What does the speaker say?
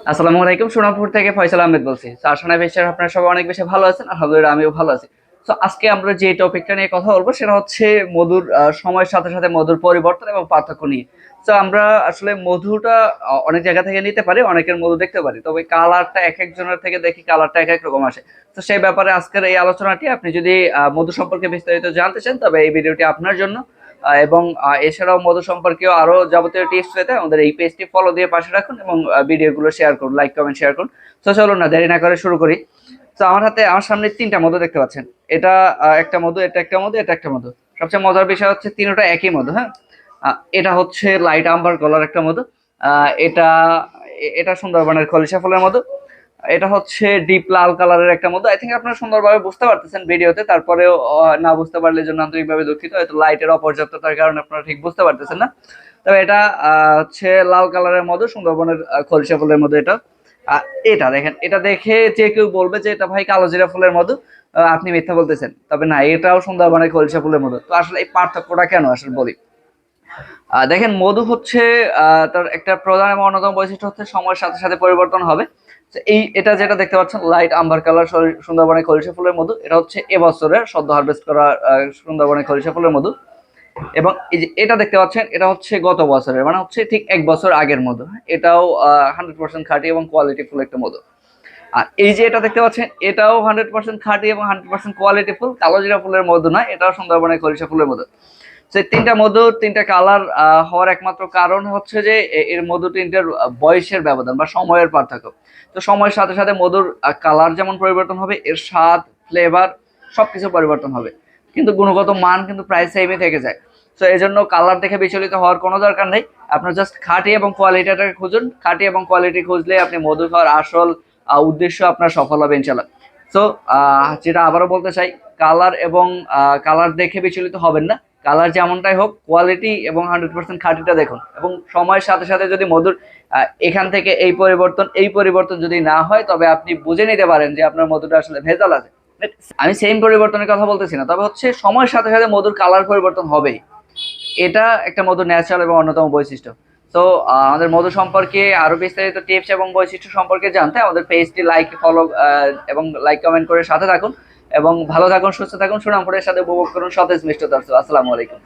আসসালামু আলাইকুম, সোনাপুর থেকে ফয়সাল আহমেদ বলছি। তো আশা করি বিশ্বাস আপনারা সবাই অনেক বেশি ভালো আছেন। আলহামদুলিল্লাহ আমিও ভালো আছি। তো আজকে আমরা যে টপিকটা নিয়ে কথা বলবো সেটা হচ্ছে মধুর সময়ের সাথে সাথে মধুর পরিবর্তন এবং পার্থক্য নিয়ে। তো আমরা আসলে মধুটা অনেক জায়গা থেকে নিতে পারি, অনেকের মধু দেখতে পারি, তবে কালারটা এক একজনের থেকে দেখি কালারটা এক এক রকম আসে। তো সেই ব্যাপারে আজকের এই আলোচনাটি, আপনি যদি মধু সম্পর্কে বিস্তারিত জানতে চান তবে এই ভিডিওটি আপনার জন্য। এবং এছাড়াও মধু সম্পর্কেও আরো যাবতীয় টিপস পেতে আমাদের এই পেজটি ফলো দিয়ে পাশে রাখুন এবং ভিডিওগুলো শেয়ার করুন, লাইক কমেন্ট শেয়ার করুন। তো চলুন না দেরি না করে শুরু করি। তো আমার সামনে তিনটা মধু দেখতে পাচ্ছেন। এটা একটা মধু, এটা একটা মধু, এটা একটা মধু। সবচেয়ে মজার বিষয় হচ্ছে তিনটা একই মধু, হ্যাঁ। এটা হচ্ছে লাইট আম্বার কলার একটা মধু। এটা এটা সুন্দরবনের খলিশা ফুলের মধু। এটা হচ্ছে ডিপ লাল কালারের একটা মধু। আই থিঙ্ক আপনারা সুন্দরভাবে বুঝতে পারতেছেন ভিডিওতে, তারপরেও না বুঝতে পারলে জন্য আন্তরিকভাবে দুঃখিত, হয়তো লাইটের অপর্যাপ্ততার কারণে আপনারা ঠিক বুঝতে পারতেছেন না। তবে এটা হচ্ছে লাল কালারের মধু, সুন্দরবনের খলিশা ফুলের মধু এটা। আহ, এটা দেখেন, এটা দেখে যে কেউ বলবে যে এটা ভাই কালোজিরা ফুলের মধু, আপনি মিথ্যা বলতেছেন। তবে না, এটাও সুন্দরবনের খলিশা ফুলের মধু। তো আসলে এই পার্থক্যটা কেন আসলে বলি। দেখেন, মধু হচ্ছে তার একটা প্রধান এবং অন্যতম বৈশিষ্ট্য হচ্ছে সময়ের সাথে সাথে পরিবর্তন হবে। তো এটা যেটা দেখতে পাচ্ছেন লাইট আম্বার কালার সুন্দরবনের খলিশা ফুলের মধু, এটা হচ্ছে এবছরের সদ্য হারভেস্ট করা সুন্দরবনের খলিশা ফুলের মধু। এবং এই যে এটা দেখতে পাচ্ছেন, এটা হচ্ছে গত বছরের, মানে হচ্ছে ঠিক 1 বছর আগের মধু, হ্যাঁ? এটাও 100% খাঁটি এবং কোয়ালিটি ফুল একটা মধু। আর এই যে এটা দেখতে পাচ্ছেন, এটাও 100% খাঁটি এবং 100% কোয়ালিটি ফুল, কালোজিরা ফুলের মধু নয়, এটাও সুন্দরবনের খলিশা ফুলের মধু। সেই তিনটা মধুর তিনটা কালার হওয়ার একমাত্র কারণ হচ্ছে যে এর মধু তিনটার বয়সের ব্যবধান বা সময়ের পার্থক্য। তো সময়ের সাথে সাথে মধুর কালার যেমন পরিবর্তন হবে, এর স্বাদ, ফ্লেভার সবকিছু পরিবর্তন হবে, কিন্তু গুণগত মান কিন্তু প্রায় সেমই থেকে যায়। তো এই জন্য কালার দেখে বিচলিত হওয়ার কোনো দরকার নেই। আপনার জাস্ট খাঁটি এবং কোয়ালিটিটাকে খুঁজুন। খাঁটি এবং কোয়ালিটি খুঁজলে আপনি মধু খাওয়ার আসল উদ্দেশ্য আপনার সফল হবে ইনশাল্লাহ। তো যেটা আবারও বলতে চাই, কালার এবং কালার দেখে বিচলিত হবেন না। কালার যেমনটাই হোক, কোয়ালিটি এবং 100% খাঁটিটা দেখুন। এবং সময়ের সাথে সাথে যদি মধুর এখান থেকে এই পরিবর্তন যদি না হয়, তবে আপনি বুঝে নিতে পারেন যে আপনার মধুটা আসলে ভেজাল আছে। আমি সেম পরিবর্তনের কথা বলতেছি না, তবে হচ্ছে সময়ের সাথে সাথে মধুর কালার পরিবর্তন হবেই। এটা একটা মধুর ন্যাচারাল এবং অন্যতম বৈশিষ্ট্য। তো আমাদের মধু সম্পর্কে আরো বিস্তারিত টিপস এবং বৈশিষ্ট্য সম্পর্কে জানতে আমাদের পেজটি লাইক, ফলো এবং লাইক কমেন্ট করে সাথে থাকুন। এবং ভালো থাকুন, সুস্থ থাকুন, সুনামপুরের সাথে উপভোগ করুন সতেজ মিষ্টতা। আসসালামু আলাইকুম।